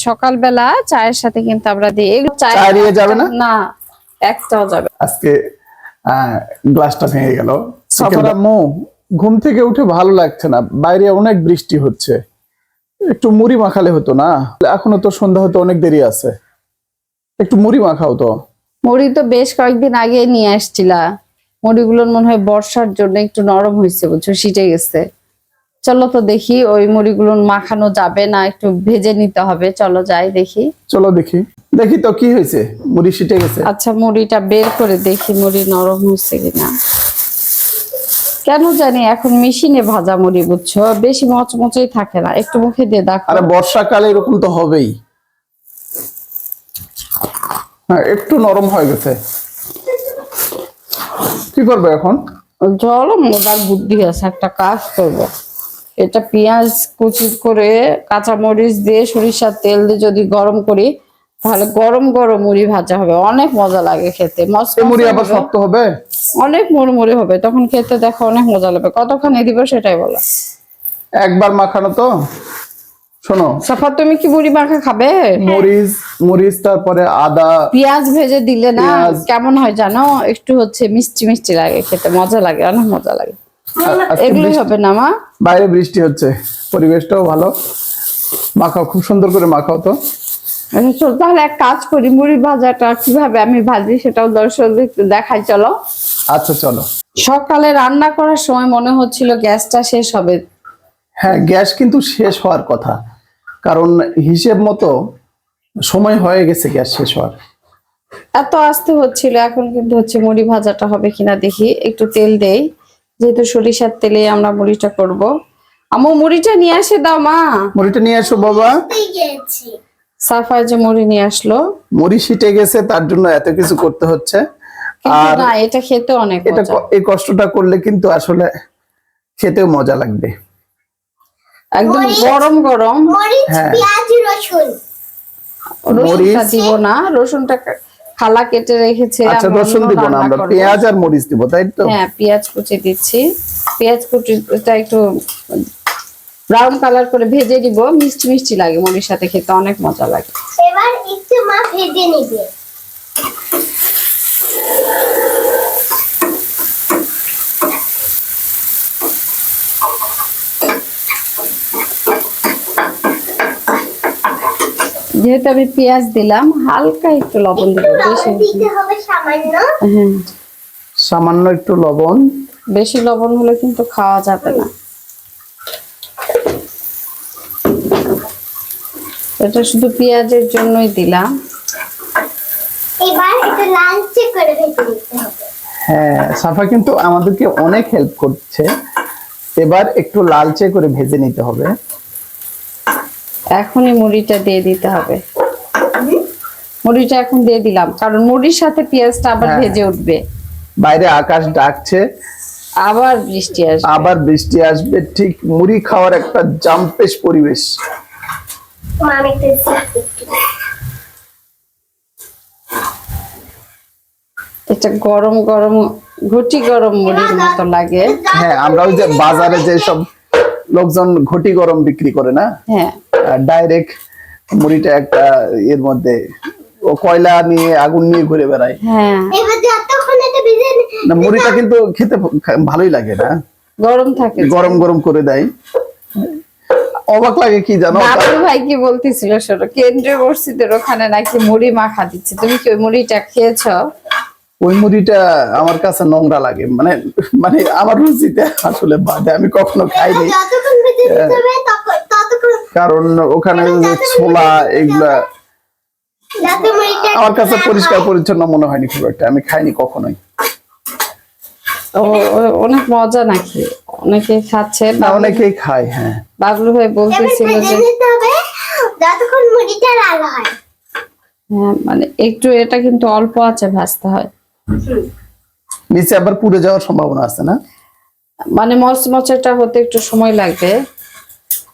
সকালবেলা চায়ের সাথে কিন্তু আমরা দিই। চা দিয়ে যাবে না? না, একটাও যাবে। আজকে গ্লাসটা ভেঙে গেল। আম্মু ঘুম থেকে উঠে ভালো লাগছে না, বাইরে অনেক বৃষ্টি হচ্ছে, একটু মুড়ি মাখালে হতো না? এখনো তো সন্ধ্যা হতে অনেক দেরি আছে, একটু মুড়ি মাখাও তো। মুড়ি তো বেশ কয়েকদিন আগে নিয়ে আসছিলা, মুড়িগুলোর মনে হয় বর্ষার জন্য একটু নরম হয়েছে, বুঝছো, শীতে গেছে। চলো তো দেখি ওই মুড়িগুলো মাখানো যাবে না, একটু ভেজে নিতে হবে। চলো যাই দেখি। চলো দেখি, দেখি তো কি হয়েছে, মুড়ি শীতে গেছে। আচ্ছা, মুড়িটা বের করে দেখি মুড়ি নরম হয়েছে কিনা। কেন জানি এখন মেশিনে ভাজা মুড়ি, বুঝছো, বেশি মচমচেই থাকে না। একটু মুখে দিয়ে দেখো। আরে বর্ষাকালে এরকম তো হবেই। হ্যাঁ, একটু নরম হয়ে গেছে। কি করবে এখন? চলো, মোদার বুদ্ধি আছে, একটা কাজ করবো। এটা পেঁয়াজ কুচি করে কাঁচামরিচ দিয়ে সরিষার তেল দিয়ে যদি গরম করি, তাহলে গরম গরম মুড়ি ভাজা হবে, অনেক মজা লাগে খেতে। মুড়ি আবার শক্ত হবে, অনেক মুড়মুড়ি হবে, তখন খেতে দেখো অনেক মজা লাগবে। কতক্ষণ দিব সেটাই বলো। একবার মাখানো তো। শোনো সাফা, তুমি কি মুড়ি মাখা খাবে? মরিচ তারপরে আদা পেঁয়াজ ভেজে দিলে না কেমন হয় জানো, একটু হচ্ছে মিষ্টি মিষ্টি লাগে খেতে, মজা লাগে, অনেক মজা লাগে। এগুলোই হবে না মা? বাইরে বৃষ্টি হচ্ছে, পরিবেশটাও ভালো, মাখাও, খুব সুন্দর করে মাখাও তো। তাহলে এক কাজ করি, মুড়ি ভাজাটা কিভাবে আমি ভাজি সেটাও দর্শকদের একটু দেখাই, চলো। আচ্ছা চলো। সকালে রান্না করার সময় মনে হচ্ছিল গ্যাসটা শেষ হবে। হ্যাঁ, গ্যাস কিন্তু শেষ হওয়ার কথা, কারণ হিসেব মতো সময় হয়ে গেছে গ্যাস শেষ হওয়ার। এত আস্তে হচ্ছিল, এখন কিন্তু হচ্ছে। মুড়ি ভাজাটা হবে কিনা দেখি, একটু তেল দেই, যেহেতু সরিষার তেলে আমরা মুড়িটা করব। আম্মু মুড়িটা নিয়ে আসে দাও মা। মুড়িটা নিয়ে আসো বাবা। সাফায় যে মুড়ি নিয়ে আসলো। মুড়ি শীতে গেছে, তার জন্য এত কিছু করতে হচ্ছে। আর না, এটা খেতে অনেক এটা মজা। এই কষ্টটা করলে কিন্তু আসলে খেতেও মজা লাগবে, একদম গরম গরম। হ্যাঁ, রসুনটা দিব না, রসুনটা খালা কেটে রেখেছে। আচ্ছা, রসুন দিব না আমরা, পেঁয়াজ আর মরিচ দিব, তাই তো? হ্যাঁ, পেঁয়াজ কুচি দিচ্ছি। পেঁয়াজ কুচিটা একটু ব্রাউন কালার করে ভেজে দিব, মিষ্টি মিষ্টি লাগে, মুড়ির সাথে খেতে অনেক মজা লাগে। এবার একটু মা ভেজে নিবে। যেহেতু আমি পেঁয়াজ দিলাম, হালকা একটু লবণ দিব, বেশি দিতে হবে সামান্য। হ্যাঁ, সামান্য একটু লবণ। বেশি লবণ হলে কিন্তু খাওয়া যাবে না। এটা শুধু পেঁয়াজের জন্যই দিলাম। এবার এটা লালচে করে ভেজে নিতে হবে। হ্যাঁ, সাফা কিন্তু আমাদেরকে অনেক হেল্প করছে। এবার একটু লালচে করে ভেজে নিতে হবে। এখনই মুড়িটা দিয়ে দিতে হবে। মুড়িটা এখন দিয়ে দিলাম, কারণ মুড়ির সাথে পেঁয়াজটা আবার ভেজে উঠবে। বাইরে আকাশ ডাকছে, আবার বৃষ্টি আসবে, ঠিক মুড়ি খাওয়ার একটা জাম্পেশ পরিবেশ। এটা গরম গরম ঘটি গরম মুড়ির মতো লাগে। হ্যাঁ, আমরা ওই যে বাজারে যে সব লোকজন ঘটি গরম বিক্রি করে না, হ্যাঁ, ডাইরেক্ট মুড়িটা একটা এর মধ্যে, ও কয়লা নিয়ে আগুন নিয়ে ঘুরে বেড়ায়। হ্যাঁ, না, মুড়িটা কিন্তু খেতে ভালোই লাগে না, গরম থাকে, গরম গরম করে দেয়। অবাক লাগে কি জানো, বাবুল ভাই কি বলতেছিল, শোনো, কেন্দ্রীয় মসজিদের ওখানে নাকি মুড়ি মাখা দিচ্ছে। তুমি কি ওই মুড়িটা খেয়েছো? ওই মুড়িটা আমার কাছে নোংরা লাগে, মানে মানে আমার রুচিতে আসলে বাদে, আমি কখনো খাইনি। কারণ ওখানে ছোলা এগুলা আমার কাছে পরিষ্কার পরিচ্ছন্ন মনে হয়নি খুব একটা, আমি খাইনি কখনোই। অনেক মজা নাকি? অনেকে খাচ্ছে, অনেকেই খায়। হ্যাঁ, বাবলু ভাই বলতেছিল যে যতক্ষণ মুড়িটা লাল হয়। হ্যাঁ, মানে একটু এটা কিন্তু অল্প আছে ভাজতে হয়, নিচে আবার পুড়ে যাওয়ার সম্ভাবনা আছে না, মানে মচমচেটা হতে একটু সময় লাগবে।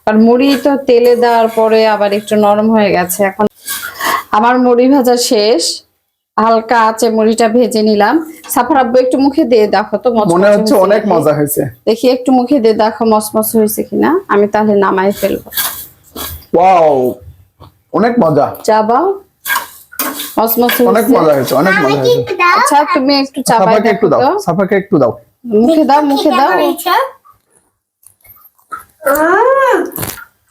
আর মুড়ি তো তেলে দেওয়ার পরে আবার একটু নরম হয়ে গেছে। এখন আমার মুড়ি ভাজা শেষ, হালকা আছে মুড়িটা ভেজে নিলাম। সাফার আব্বু একটু মুখে দিয়ে দেখো তো, মনে হচ্ছে অনেক মজা হয়েছে। দেখি একটু মুখে দিয়ে দেখো মচমচ হয়েছে কিনা, আমি তাহলে নামাই ফেলবো। ওয়াও, অনেক মজা, চাবাও। মসমসে অনেক হয়েছে। মজা হয়েছে, অনেক মজা আমাকে হয়েছে। একটু দাও। আচ্ছা তুমি একটু চাবাই সাফাকে একটু দেখো দাও, তো। সাফাকে একটু দাও। মুখে দাও, মুখে দাও। কেমন হয়েছে?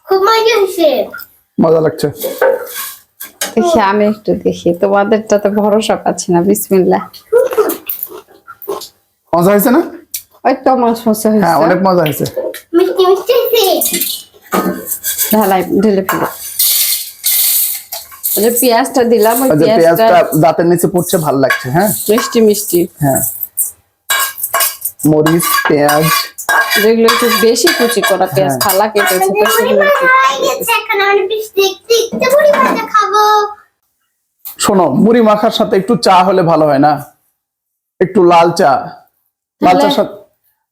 খুব মজা হয়েছে। মজা লাগছে। দেখি আমি একটু দেখি, তোমাদেরটা তো ভরসা পাচ্ছি না। বিসমিল্লাহ। মজা হয়েছে না? ওই তো মসমসে হ্যাঁ, হয়েছে। অনেক মজা হয়েছে। মিষ্টি মিষ্টি হয়েছে। ঢালাই ঢেলে ফেলো। ওই যে পেঁয়াজটা দিলাম, ওই ওই যে পেঁয়াজটা পেঁয়াজটা দাঁতের নিচে পড়ছে, ভালো লাগছে। হ্যাঁ মিষ্টি মিষ্টি। হ্যাঁ, মরিচ, পেঁয়াজ। যেগুলো একটু বেশি কুচি করা পেঁয়াজ হ্যাঁ। ফালা কেটেছে, তো মুড়ি সেগুলো মাখা হয়ে গেছে, এখন আমি বেশ দেখতে দেখতে মুড়ি ভাজা খাবো। শোনো, মুড়ি মাখার সাথে একটু চা হলে ভালো হয় না? একটু লাল চা। লাল চার সাথে,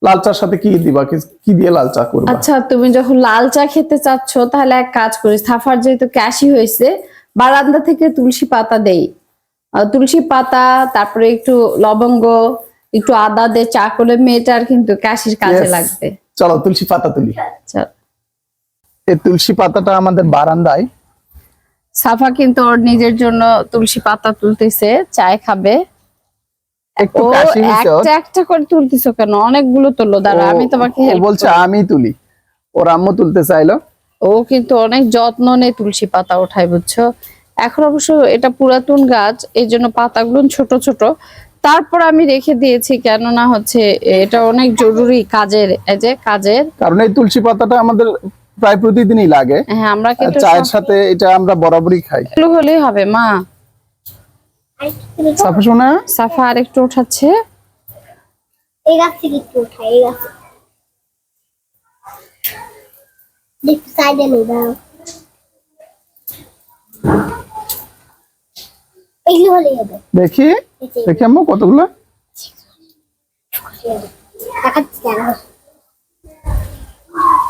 লাল চার সাথে কি দিবা? কি দিয়ে লাল চা করবা? আচ্ছা তুমি যখন লাল চা খেতে চাচ্ছ, তাহলে এক কাজ করি, সাফার যেহেতু কাশি হয়েছে, বারান্দা থেকে তুলসী পাতা দেই। তুলসী পাতা, তারপরে একটু লবঙ্গ, একটু আদা দিয়ে চা করলে মেয়েটার কিন্তু কাশির কাজে Yes. লাগবে। চলো তুলসী পাতা তুলি। চল। এই তুলসী পাতাটা আমাদের বারান্দায়। সাফা কিন্তু ওর নিজের জন্য তুলসী পাতা তুলতেছে, চায় খাবে। একটু ও কাশি হয়েছে ওর। একটা একটা করে তুলতেছো কেন? অনেকগুলো তুলো, দাঁড়া আমি তোমাকে ও help বলছে করি। আমি তুলি, ওর আম্মু তুলতে চাইলো। ও কিন্তু অনেক যত্ন নেই তুলসী পাতা ওঠায়, বুঝছো? এখন অবশ্য এটা পুরাতন গাছ, এই জন্য পাতাগুলো ছোট ছোট। তারপর আমি রেখে দিয়েছি, কেননা হচ্ছে এটা অনেক জরুরি কাজের, এই যে কাজের। কারণ এই তুলসী পাতাটা আমাদের প্রায় প্রতিদিনই লাগে। হ্যাঁ, আমরা আর কিন্তু চায়ের সাথে এটা আমরা বরাবরই খাই। সবগুলো হলেই হবে মা। সাফা শোনা, সাফা আর একটু ওঠাচ্ছে। এই গাছ থেকে একটু উঠাই, এই গাছ একটু সাইডে নিয়ে দাও। এগুলো হলেই হবে। দেখি দেখি আম্মু কতগুলো। দেখাচ্ছি দাঁড়াও।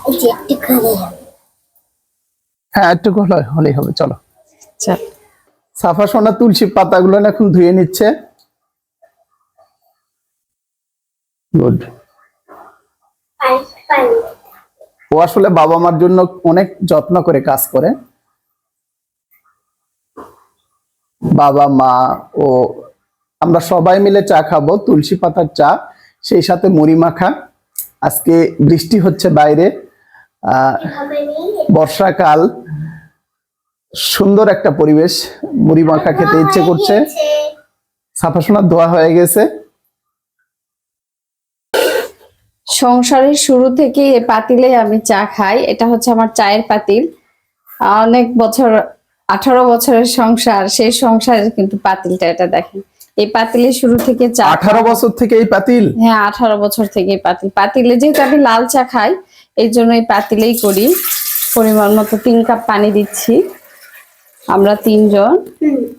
এই যে একটু করে হ্যাঁ, একটু হলেই হবে। চলো। চল। সাফা সোনা তুলসী পাতাগুলো না এখন ধুয়ে নিচ্ছে। গুড। পানি ও আসলে বাবা মার জন্য অনেক যত্ন করে কাজ করে। বাবা মা ও আমরা সবাই মিলে চা খাবো, তুলসী পাতার চা, সেই সাথে মুড়ি মাখা। আজকে বৃষ্টি হচ্ছে বাইরে, হবে নিয়ে বর্ষাকাল, সুন্দর একটা পরিবেশ। মুড়ি মাখা খেতে ইচ্ছে করছে। সাফা সোনার দোয়া হয়ে গেছে। সংসারের শুরু থেকে এই পাতিলে আমি চা খাই। এটা হচ্ছে আমার চায়ের পাতিল। অনেক বছর, 18 বছরের সংসার, সেই সংসারের কিন্তু পাতিলটা, এটা দেখেন। এই পাতিলে শুরু থেকে চা 18 বছর থেকে এই পাতিল। হ্যাঁ, 18 বছর থেকে এই পাতিলে যেহেতু আমি লাল চা খাই, এই জন্য এই পাতিলেই করি। পরিমাণ মতো 3 কাপ পানি দিচ্ছি, আমরা 3 জন।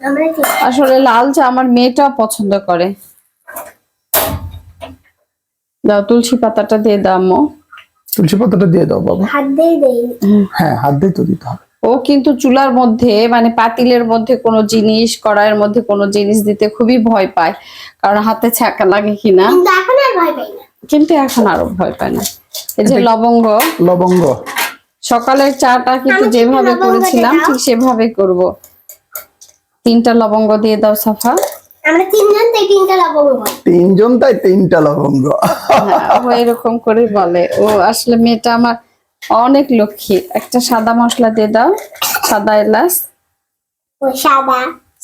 আমরা কি আসলে লাল চা আমার মেয়েটাও পছন্দ করে। দাও, তুলসী পাতাটা দিয়ে দাও আম্মু। তুলসী পাতাটা দিয়ে দাও বাবা। হাত দিয়ে দেই? হ্যাঁ, হাত দিয়ে তো দিতে হবে। ও কিন্তু চুলার মধ্যে, মানে পাতিলের মধ্যে কোনো জিনিস, কড়াইয়ের মধ্যে কোনো জিনিস দিতে খুবই ভয় পায়, কারণ হাতে ছ্যাঁকা লাগে কিনা। কিন্তু এখন আর ভয় পাই না। কিন্তু এখন আরো ভয় পায় না। এই যে এটা- লবঙ্গ, লবঙ্গ। সকালের চাটা কিন্তু আমি কিন্তু যেভাবে লবঙ্গটা করেছিলাম দাও। ঠিক সেভাবে করব। 3টা লবঙ্গ দিয়ে দাও সাফা। আমরা 3 জন, তাই 3টা লবঙ্গ। 3 জন তাই 3টা লবঙ্গ। হ্যাঁ, ও এরকম করে বলে। ও আসলে মেয়েটা আমার অনেক লক্ষ্মী। একটা সাদা মশলা দিয়ে দাও, সাদা এলাচ। ও সাদা।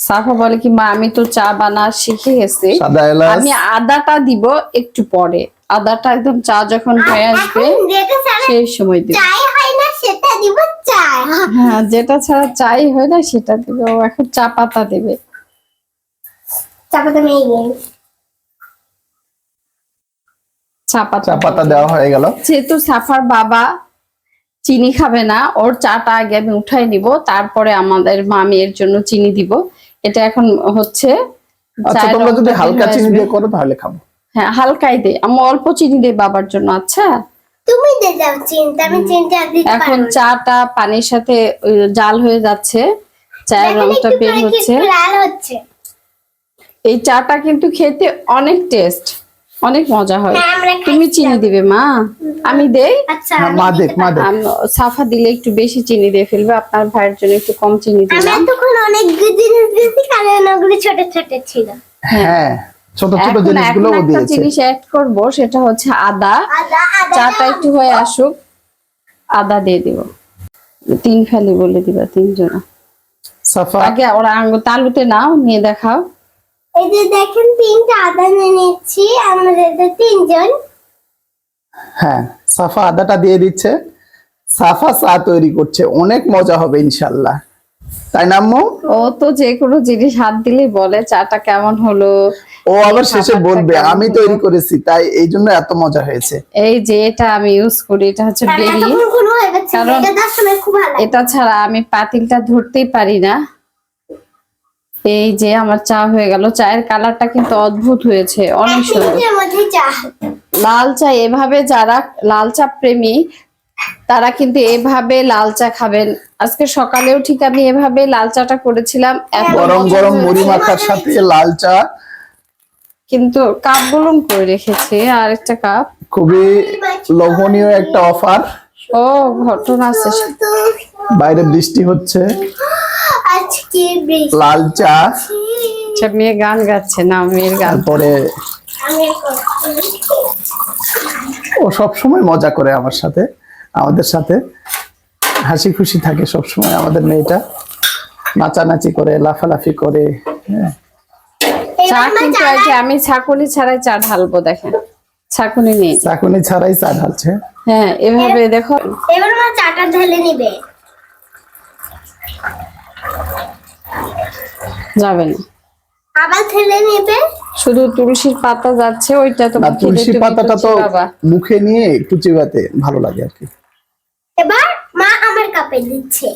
সাফা বলে কি মা, আমি তো চা বানা শিখে গেছি, সাদা এলাচ। আমি আদাটা দিব একটু পরে। আদাটা একদম চা যখন হয়ে আসবে এখন যেটা ছাড়া সেই সময় দিব। চাই হয় না সেটা দিব চাই। হ্যাঁ, যেটা ছাড়া চাই হয় না সেটা দিবে। ও এখন চা পাতা দেবে। চাপাতে মেয়ে গেল। চা পাতা চা পাতা দেওয়া হয়ে গেল। যেহেতু সাফার বাবা চিনি খাবে না, ওর চাটা আগে আমি উঠাই নিব, তারপরে আমাদের মামির জন্য চিনি দিব। এটা এখন হচ্ছে। আচ্ছা, চায়ের তোমরা যদি রংটা হালকা বের হয়ে চিনি আসবে। দিয়ে করো তাহলে খাবো। হ্যাঁ, হালকাই দে, আমি অল্প চিনি দেই বাবার জন্য। আচ্ছা, তুমি দে যাও চিন্তা, আমি চিন্তা দিতে এখন পারবো না। চাটা পানির সাথে জাল হয়ে যাচ্ছে, চায়ের দেখেন রংটা একটু বের করে কি হচ্ছে। একটু লাল হচ্ছে। এই চাটা কিন্তু খেতে অনেক টেস্ট। অনেক মজা হয়। হ্যাঁ, আমরা তুমি চিনি দিবে মা? আমি দেই? আচ্ছা হ্যাঁ, আমি মা দেখ দিতে মা দেখ। সাফা দিলে একটু বেশি চিনি দিয়ে ফেলবে, আপনার ভাইয়ের জন্য একটু কম চিনি আমি দিলাম। এতক্ষণ অনেক জিনিস দিয়েছি কারণ ওগুলো ছোট ছোট ছিল। হ্যাঁ, ছোট ছোট এখন জিনিসগুলো এখন একটা দিয়েছে। জিনিস অ্যাড করব, সেটা হচ্ছে আদা। আদা আদা চাটা একটু হয়ে আসুক, আদা দিয়ে দিব। 3 ফেলি বলে দিবা, 3 জন। সাফা আগে ওরা তালুতে নাও, নিয়ে দেখাও। এই যে দেখেন 3টা আদা নিয়ে নিচ্ছি, আমাদের তো 3 জন। হ্যাঁ, সাফা আদাটা দিয়ে দিচ্ছে। সাফা চা তৈরি করছে, অনেক মজা হবে ইনশাল্লাহ, তাই না আম্মু? ও তো যে কোনো জিনিস হাত দিলেই বলে চাটা কেমন হলো। ও আবার শেষে খাবারটা বলবে কেমন আমি হলো। তৈরি করেছি, তাই এই জন্য এত মজা হয়েছে। এই যে এটা আমি ইউজ করি, এটা হচ্ছে আর বেরি। এতক্ষণ কোন হয়ে গেছে, কারণ এটা 10 সময় খুব ভালো লাগে। এটা ছাড়া আমি পাতিলটা ধরতেই পারি না। এই যে আমার চা হয়ে গেল। চায়ের কালারটা কিন্তু অদ্ভুত হয়েছে, অনেক 1 সুন্দর। মিনিটের মধ্যে চা। লাল চা এভাবে, যারা লাল চা প্রেমী তারা কিন্তু এভাবে লাল চা খাবেন। আজকে সকালেও ঠিক আমি এভাবে লাল চাটা করেছিলাম। এখন গরম গরম মুড়ি মাখার সাথে লাল চা, কিন্তু কাপ গুলুম করে রেখেছি, আর একটা কাপ। খুবই লোভনীয় একটা অফার। ও ঘটনা আছে। বাইরে বৃষ্টি হচ্ছে, আজকে বৃষ্টি। লাল চা, আচ্ছা, মেয়ে গান গাচ্ছে না, মেয়ের গান। তারপরে আমি ও সব সময় মজা করে আমার সাথে, আমাদের সাথে হাসি খুশি থাকে সব সময়। আমাদের মেয়েটা নাচানাচি করে, লাফালাফি করে। হ্যাঁ, চা এবার মা কিন্তু চা এই যে আমি ছাঁকুনি ছাড়াই চা ঢালবো, দেখেন ছাঁকুনি নেই। চাকুনি ছাড়াই চা ঢালছে। হ্যাঁ, এভাবে দেখো। এবার মা চাটা ঢেলে নিবে। যাবে না, আবার ঢেলে নিবে। শুধু তুলসীর পাতা যাচ্ছে, ওইটা তো না, মুখে তুলসী দিতে পাতাটা তো বাবা। মুখে নিয়ে একটু চিবাতে ভালো লাগে আর কি। এবার মা আমার কাপে দিচ্ছে।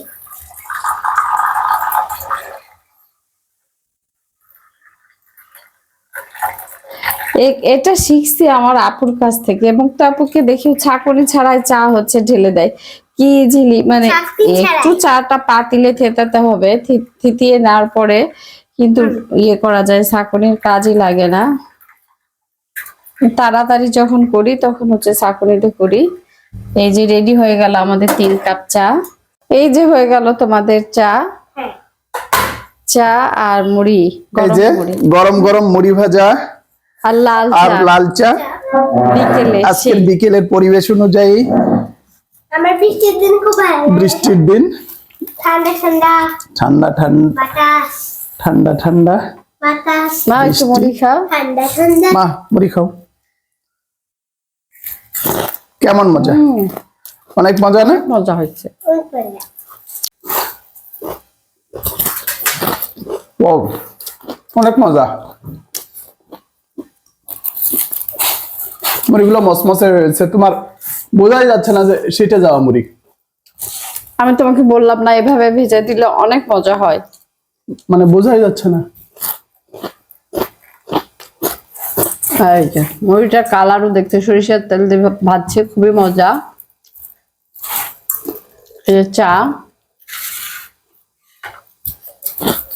এটা শিখছি আমার আপুর কাছ থেকে, এবং তো আপুকে দেখি ছাঁকুনি ছাড়াই চা হচ্ছে ঢেলে দেয়। কি ঝিলি মানে ছাঁকনি ছাড়াই। একটু চাটা পাতিলে থেতাতে হবে, থিতিয়ে নেওয়ার পরে কিন্তু ইয়ে করা যায়, ছাঁকুনির কাজই লাগে না। তাড়াতাড়ি যখন করি তখন হচ্ছে ছাঁকুনিতে করি। এই যে রেডি হয়ে গেল আমাদের 3 কাপ চা। এই যে হয়ে গেল তোমাদের চা। হ্যাঁ। চা আর মুড়ি, এই গরম যে মুড়ি গরম গরম মুড়ি ভাজা আর লাল আর চা লাল চা বিকেলে। আজকের বিকেলের পরিবেশ অনুযায়ী। আমার বৃষ্টির দিন খুব ভালো লাগে। বৃষ্টির দিন, ঠান্ডা ঠান্ডা ঠান্ডা ঠান্ডা বাতাস, ঠান্ডা ঠান্ডা। বাতাস, মা একটু মুড়ি খাও। ঠান্ডা ঠান্ডা। মা মুড়ি খাও। কেমন মজা? অনেক মজা না? মজা হচ্ছে। ওই করে। Wow, অনেক মজা। মুড়িগুলো মসমসে হয়েছে, তোমার বোঝাই যাচ্ছে না যে সেটা যাওয়া মুড়ি। আমি তোমাকে বললাম না, এভাবে ভেজে দিলে অনেক মজা হয়। মানে বোঝাই যাচ্ছে না। এই যে মুড়িটার কালারও দেখতে, সরিষার তেল দিয়ে ভাজছে, খুবই মজা। এই যে চা।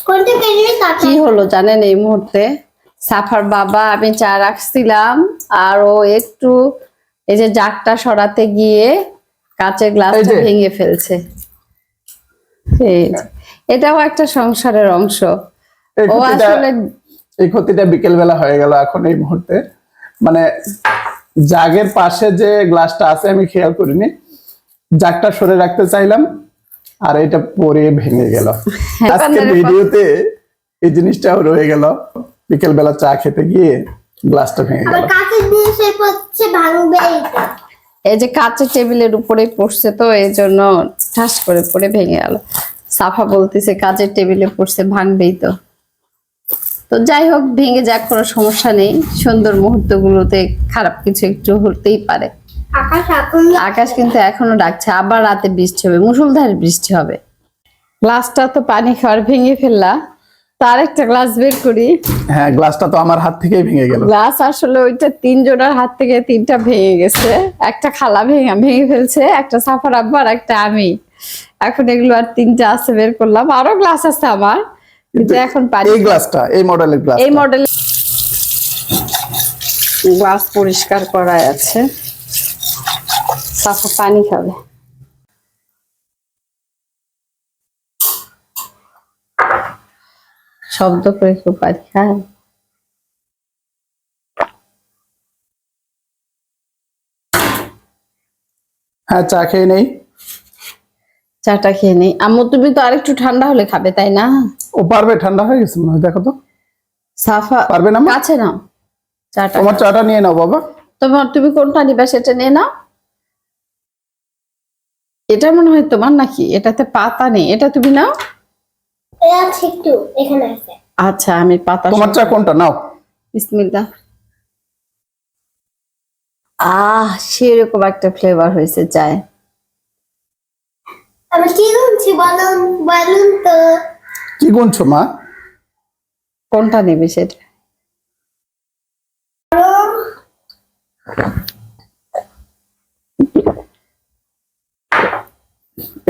কোনটা কেটে কাটা? কি হলো জানেন, এই মুহূর্তে সাফার বাবা, আমি চা রাখছিলাম আর ও একটু এই যে জাগটা সরাতে গিয়ে কাঁচের গ্লাসটা এই যে। ভেঙে ফেলছে। এই যে, এটাও একটা সংসারের অংশ। এই ও ক্ষতিটা আসলে এই ক্ষতিটা বিকেল বেলা হয়ে গেল এখন এই মুহূর্তে। মানে জাগের পাশে যে গ্লাসটা আছে আমি খেয়াল করিনি, জাগটা সরে রাখতে চাইলাম আর এটা পরে ভেঙে গেল। আজকে ভিডিওতে এই জিনিসটাও রয়ে গেল। বিকেল বেলা চা খেতে গিয়ে গ্লাসটা ভেঙে আবার গেল। কাঁচের জিনিসের পড়ছে ভাঙবে এইটা। এই যে কাঁচের টেবিলের উপরে পড়ছে, তো এই জন্য ঠাস করে পড়ে ভেঙে গেল। সাফা বলতেছে কাঁচের টেবিলে পড়ছে, ভাঙবেই তো। তো যাই হোক, ভেঙে যাক, কোনো সমস্যা নেই। সুন্দর মুহূর্তগুলোতে খারাপ কিছু একটু হতেই পারে। আকাশ এখন আকাশ কিন্তু এখনো ডাকছে, আবার রাতে বৃষ্টি হবে, মুষলধারে বৃষ্টি হবে। গ্লাসটা তো পানি খাওয়ার ভেঙে ফেললা, তার একটা গ্লাস বের করি। হ্যাঁ, গ্লাসটা তো আমার হাত থেকেই ভেঙে গেল। গ্লাস আসলে ওইটা 3 জনের হাত থেকে 3টা ভেঙে গেছে। একটা খালা ভেঙে ফেলছে, একটা সাফার আব্বা আর একটা আমি। এখন এগুলো আর 3টা আছে, বের করলাম। আরো গ্লাস আছে আমার, কিন্তু এখন পানি। এই গ্লাসটা, এই মডেলের গ্লাস, এই মডেল গ্লাস পরিষ্কার করা আছে। সাফা পানি খাবে। শব্দ করে খুব পানি খায়। হ্যাঁ, চা খেয়ে নেই। চাটা খেয়ে নেই। আম্মু তুমি তো আরেকটু ঠান্ডা হলে খাবে তাই না? ও পারবে, ঠান্ডা হয়ে গেছে মনে হয়, দেখো তো। সাফা পারবে না মা? কাছে নাও চাটা। তোমার চাটা নিয়ে নাও বাবা। তুমি কোনটা নিবা সেটা নিয়ে নাও। এটা মনে হয় তোমার নাকি? এটাতে পাতা নেই, এটা তুমি নাও। এটা আছে একটু এখানে আছে। আচ্ছা আমি পাতা। তোমার চা কোনটা? নাও। বিসমিল্লাহ। সেরকম একটা ফ্লেভার হয়েছে চায়। আমি কি গুনছি বলুন বলুন তো। কি গুনছো মা? কোনটা নেবে সেটা?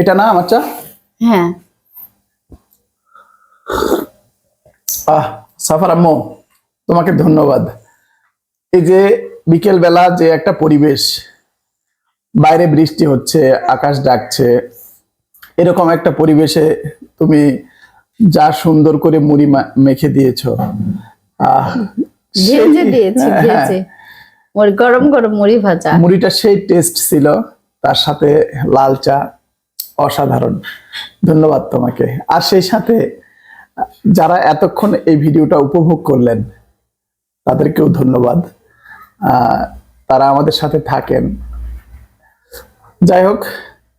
এটা না আমার চা? হ্যাঁ। সাফার আম্মু, তোমাকে ধন্যবাদ। এই যে বিকেল বেলা যে একটা পরিবেশ, বাইরে বৃষ্টি হচ্ছে, আকাশ ডাকছে, এরকম একটা পরিবেশে তুমি যা সুন্দর করে মুড়ি মেখে দিয়েছো। ভেজে দিয়েছি, ভেজে গরম গরম মুড়ি ভাজা। মুড়িটা সেই টেস্ট ছিল, তার সাথে লাল চা, অসাধারণ। ধন্যবাদ তোমাকে। আর সেই সাথে যারা এতক্ষণ এই ভিডিওটা উপভোগ করলেন তাদেরকেও ধন্যবাদ। তারা আমাদের সাথে থাকেন। যাই হোক,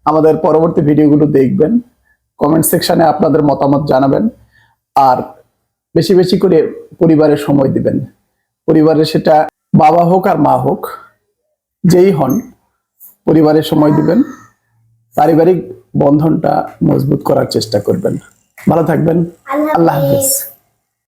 আমাদের পরবর্তী ভিডিওগুলো দেখবেন, কমেন্ট সেকশনে আপনাদের মতামত জানাবেন, আর বেশি বেশি করে পরিবারের সময় দিবেন। পরিবারে সেটা বাবা হোক আর মা হোক, যেই হন, পরিবারের সময় দিবেন, পারিবারিক বন্ধনটা মজবুত করার চেষ্টা করবেন। ভালো থাকবেন। আল্লাহ হাফেজ।